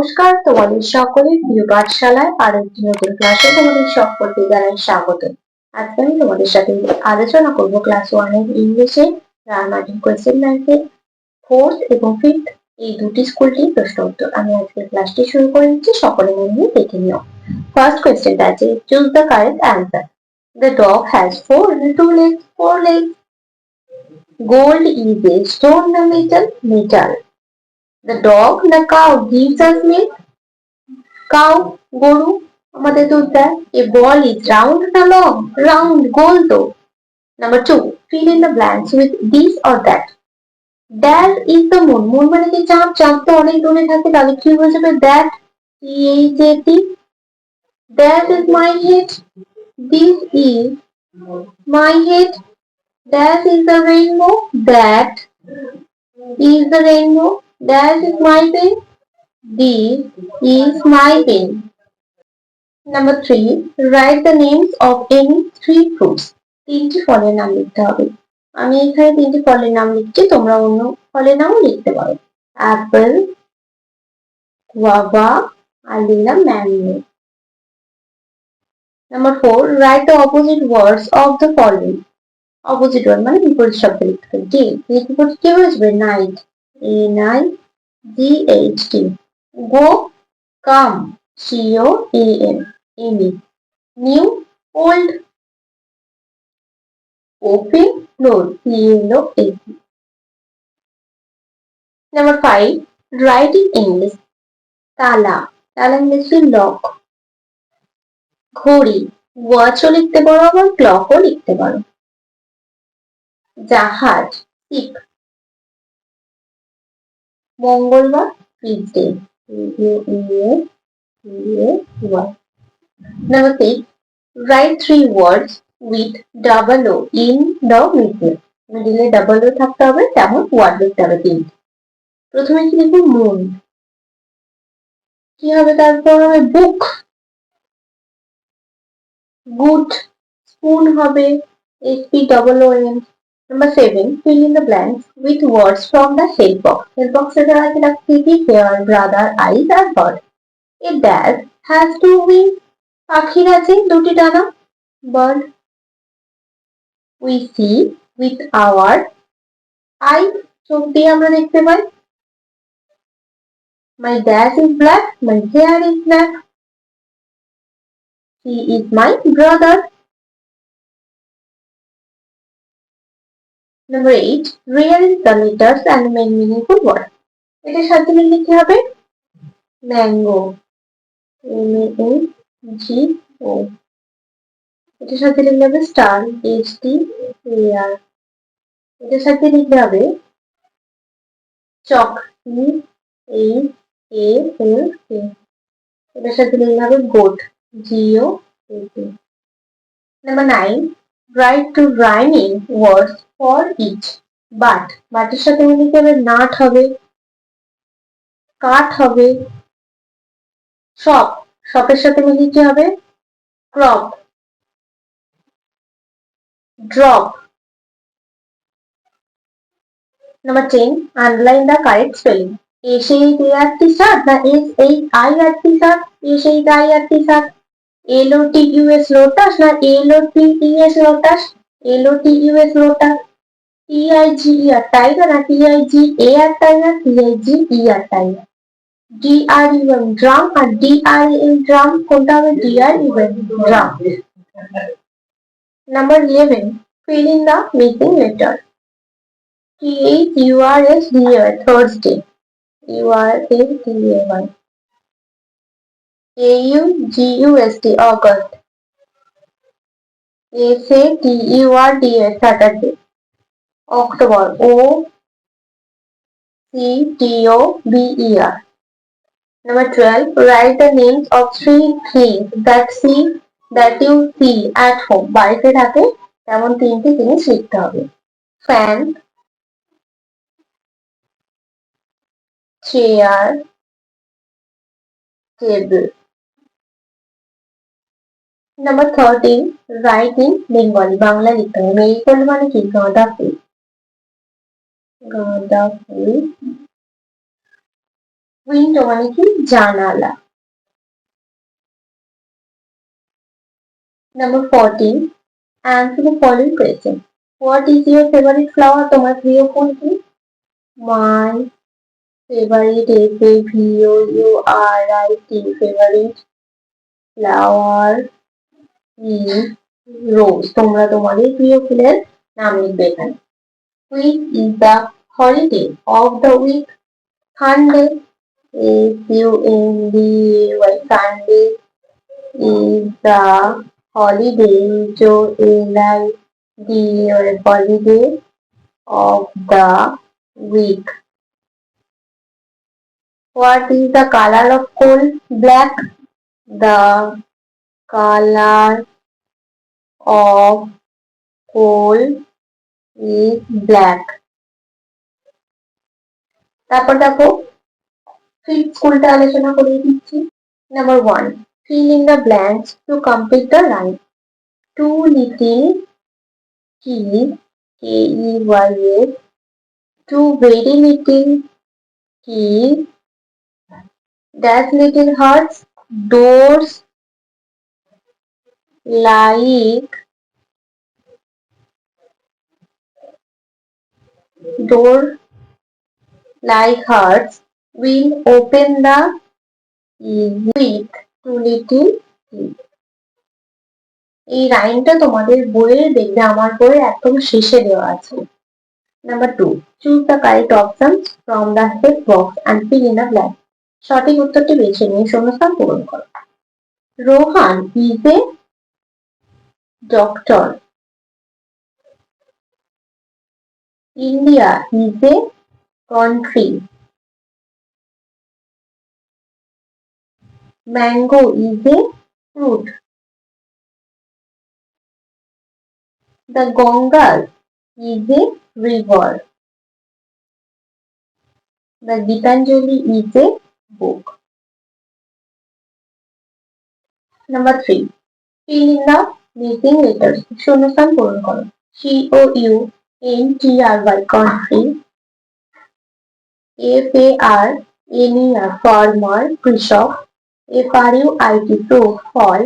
নমস্কার, তোমাদের সকলের প্রিয় পাঠশালায় আরেকটি নতুন ক্লাসে তোমাদের সকলকে জানাই স্বাগত। আজকে আমি তোমাদের সাথে আলোচনা করব ক্লাস 1 এর ইংলিশে গ্রামাটিক কোয়েশ্চেন ব্যাংকের 4th এবং 5th এই দুটি স্কুলটির প্রশ্ন উত্তর। আমি আজকে ক্লাসটি শুরু করে দিচ্ছি, সকলে মন দিয়ে দেখে নিও। ফার্স্ট কোয়েশ্চেনটা আছে, choose the correct answer. The dog has two legs, four legs. Gold is a stone, the metal. The dog, the cow gives us milk. Cow, গরু আমাদের দুধ দেয়। A ball is round না long? Round, গোল তো। Number 2, fill in the blanks with this or that. That is the moon. moon মানে কি চাঁদ? চাঁদ তো অনেক দূরে থাকে, তাহলে কি হয়ে যাবে? That, T-H-A-T. That is my head. This is my head. That is the rainbow. That is the rainbow. That is my pen. This is my pen. Number 3, write the names of any 3 fruits. 3টি ফলের নাম লিখতে হবে। আমি এখানে 3টি ফলের নাম লিখছি, তোমরা অন্য ফলের নামও লিখতে পারো। অ্যাপল, গুয়াভা, আর লিখলাম mango. Number 4, write the opposite words of the following. Opposite word মানে বিপরীত শব্দ লিখতে হবে। ডে, এর বিপরীত কি হয়ে যাবে? Night, N-I-G-H-T. Go, come, C-O-A-M, Amy. New, old. Open, close, C-L-O-S-E. Number 5, write in English. তালা, তালা ইংলিশে লক। ঘড়ি, ওয়াচও লিখতে পারো, আবার ক্লকও লিখতে পারো। জাহাজ, শিপ। মঙ্গলবার, Tuesday, T-U-E-S-D-A-Y. Number 6, write 3 words with double O in the middle. মিডলে ডাবল ও থাকতে হবে, তেমন ওয়ার্ড লিখতে হবে 3টি। প্রথমে কি লিখবো? মুন। কি হবে তারপর? হবে বুক। গুড, স্পুন হবে, S-P-O-O-N. Number 7, fill in the blanks with words from the help box. Help box এর আছে রাখছি কি? Hair, brother, eyes R bird. A dad has 2 wings. পাখির আছে 2টি ডানা, bird. We see with our eyes, চোখ দিয়ে আমরা দেখতে পাই। My dad is black, my hair is black. He is my brother. Number 8, rearrange the letters and make meaningful words. এটার সাথে মিলে কি হবে? Mango, M-A-N-G-O. এটার সাথে লিখতে হবে স্টার, H-T-A-R. এটার সাথে লিখতে হবে চক, C-H-A-L-K. এটার সাথে লিখতে হবে goat, G-O-A-T. Number 9, write 2 rhyming words for each. But, বাটের সাথে লিখতে হবে নাট হবে, কাঠ হবে। শপ, শপের সাথে মিলে কি হবে? Crop, drop. Number 10, underline the correct spelling. S-H-A-R-T start না S-H-I-R-T start? S-H-I-R-T start. L-O-T-U-S lotus না L-O-T-E-S lotus? L-O-T-U-S lotus. T-I-G-E-R tiger না T-I-G-A-R tiger? T-I-G-E-R tiger. D-R-U-M drum আর D-R-A-M drum, কোনটা হবে? D-R-U-M drum. Number 11, fill in the missing letter. T-H-U-R-S-D-A-Y Thursday, U-R-S-D-A-Y. A-U-G-U-S-T August, S-A-T-U-R-D-A Saturday. October, O-C-T-O-B-E-R. Number 12, write the names of 3 things that you see at home. বাড়িতে থাকে তেমন 3টি জিনিস লিখতে হবে। Fan, chair, table. Number 13, write in Bengali. Bangla লিখতে হবে। Marigold মানে কি? গাঁদা ফুল, গাঁদা ফুল। উইন্ডো মানে কি জানালা। Number 14. Answer the following question. What is your favorite flower? তোমার প্রিয় ফুল কি? My favorite FAVOURIT favorite flower is rose. তোমরা তোমাদের প্রিয় ফুলের নাম লিখবে এখানে। Which is the holiday of the week? Sunday. SUNDAY Sunday is the holiday holiday of the week. What is the color of coal? Black. The color of coal is black. তারপর দেখো fifth স্কুলটা আলোচনা করে দিচ্ছি। Number 1. Fill in the blanks to complete the rhyme. Two little keys, KEYS. Two very little keys. Dash little hearts. Doors like hearts will open the with two little keys. এই রাইমটা তোমাদের বইয়ের দেখবে আমার বইয়ের একদম শেষে দেওয়া আছে। Number 2. Choose the correct options from the text box and fill in the blank. সঠিক উত্তরটি বেছে নিয়ে শূন্যস্থান পূরণ করো। Rohan is a doctor. India is a country. Mango is a fruit. The Ganges is a river. The Gitanjali is a book. Number 3. Fill in the missing letters. শূন্যস্থান পূরণ করো। COUNTRY country. FARMER farmer কৃষক। FRUIT fruit ফল।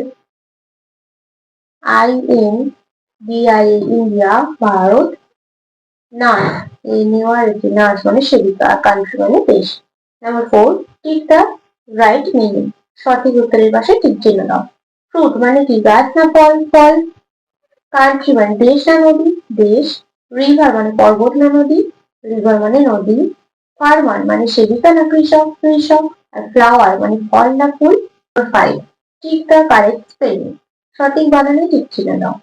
INDIA India Bharat. Nurse nurse মানে সেবিকা, country মানে দেশ। Number 4. Tick the right meaning. সঠিক উত্তরের পাশে টিক চিহ্ন দাও। ফ্রুট মানে কি গাছ না ফল? ফল। কান্ট্রি মানে দেশ না নদী? দেশ। রিভার মানে পর্বত না নদী? রিভার মানে নদী। ফার্মার মানে সেবিকা না কৃষক? কৃষক। আর ফ্লাওয়ার মানে ফল না ফুল? 5. Tick the correct spelling. সঠিক বানানে টিক চিহ্ন দাও।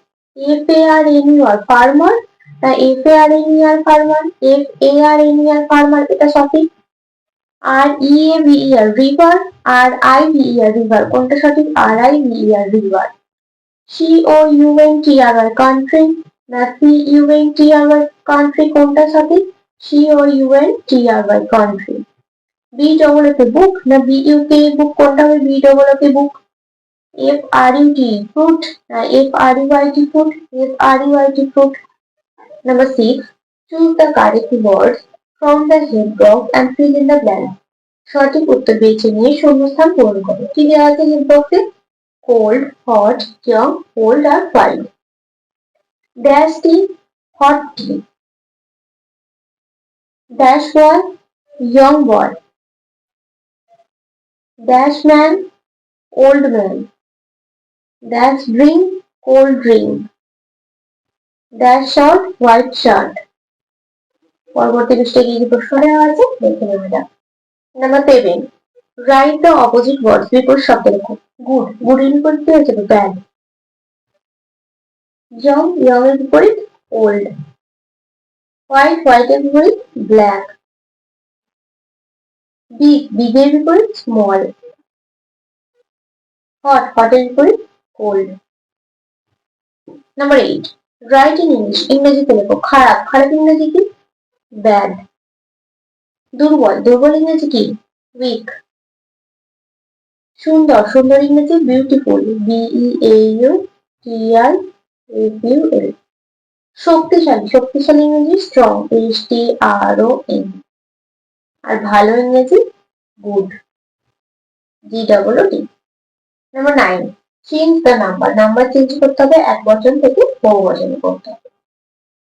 FARMER ফার্মার, তা FARMER ফার্মার, FARMER এটা সঠিক। REAVER রিভার, RIVER রিভার কোনটা সঠিক? RIVER river. COUNTRY কান্ট্রি, না CUNTRY কান্ট্রি কোনটা সঠিক? COUNTRY country. BOOK বুক, না BUK বুক কোনটা হবে? BOOK বুক। FRUT fruit, না FRUIT fruit? FRUIT fruit. Number 6. Choose the correct words from the head box and fill in the blank. সঠিক উত্তর বেছে নিয়ে শূন্যস্থান পূরণ করো। কি দেওয়া আছে হেড বক্সে? cold, hot, young, old আর wild. Dash tea, hot tea. Dash boy, young boy. Dash man, old man. Dash drink, cold drink. Dash shirt, white shirt. পরবর্তী পৃষ্ঠে কি প্রশ্ন দেওয়া আছে দেখে নেওয়া যাক। Number 7. Write the opposite words. বিপরীত শব্দ লেখো। Good, good এর বিপরীত কি হচ্ছে? Bad. Young, young এর বিপরীত old. White, white এর বিপরীত black. Big, big এর বিপরীত small. Hot, hot এর বিপরীত cold. Number 8. Write in English. ইংরেজিতে লেখো। খারাপ, খারাপ ইংরেজি কি? Bad. দুর্বল, দুর্বল ইংরেজি কি? Weak. সুন্দর, সুন্দর ইংরেজি বিউটিফুল, BEAUTIFUL. শক্তিশালী, শক্তিশালী ইংরেজি স্ট্রং, STRONG. আর ভালো ইংরেজি good, G-O-O-D. Number 9, change the number. Number change করতে হবে একবচন থেকে বহুবচনে করতে হবে।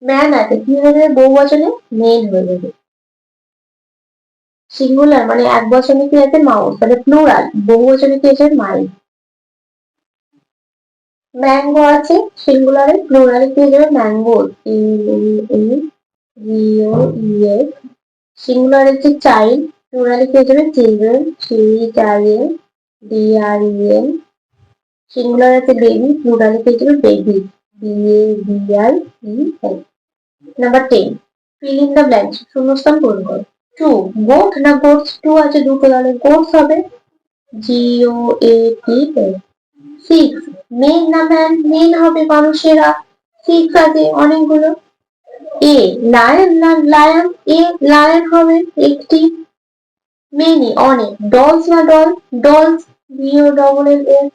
ম্যান আছে কি হয়ে যাবে বহুবচনে? মেন হয়ে যাবে। সিঙ্গুলার মানে একবচনে কি আছে? মাউস, তাহলে প্লুরাল, বহুবচনে কি আছে? মাইস। ম্যাঙ্গো আছে সিঙ্গুলারে, প্লুরালে কি হয়ে যাবে? Mangoes, M-A-N-G-O-E-S। সিঙ্গুলারে হচ্ছে চাইল্ড, প্লুরালে কি হয়ে যাবে? Children, C-H-I-L-D-R-E-N। সিঙ্গুলার আছে বেবি, প্লুরালে কি হয়ে যাবে? Baby, B-A-B-I-E-L। Number 10, fill in the blanks, শূন্যস্থান পূরণ করো। টু, গোট না গোটস? টু আছে দুটো, তাহলে গোটস হবে, G-O-A-T-S। 6, মেন না ম্যান? মেন হবে, মানুষেরা। 6 আছে অনেকগুলো। এ, লায়ন না লায়ন? এ, লায়ন হবে একটি। মেনি অনেক। ডলস না ডল? Dolls, D-O-L-L-S।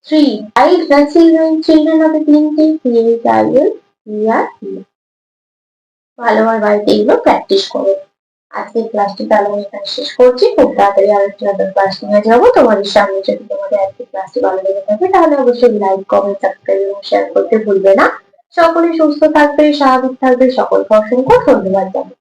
3, চাইল্ড না চিলড্রেন? চিলড্রেন হবে তিনটি, C-H-I-L-D-R-E। ভালোভাবে বাড়িতে এগুলো প্র্যাকটিস করো। আজকের ক্লাসটি তাহলে আমি এখানে শেষ করছি। খুব তাড়াতাড়ি আরেকটি নতুন ক্লাস নিয়ে যাবো তোমাদের সামনে। যদি তোমাদের আজকের ক্লাসটি ভালো লেগে থাকে তাহলে অবশ্যই লাইক, কমেন্ট, সাবস্ক্রাইব এবং শেয়ার করতে ভুলবে না। সকলে সুস্থ থাকবে, স্বাভাবিক থাকবে। সকলকে অসংখ্য ধন্যবাদ জানাই।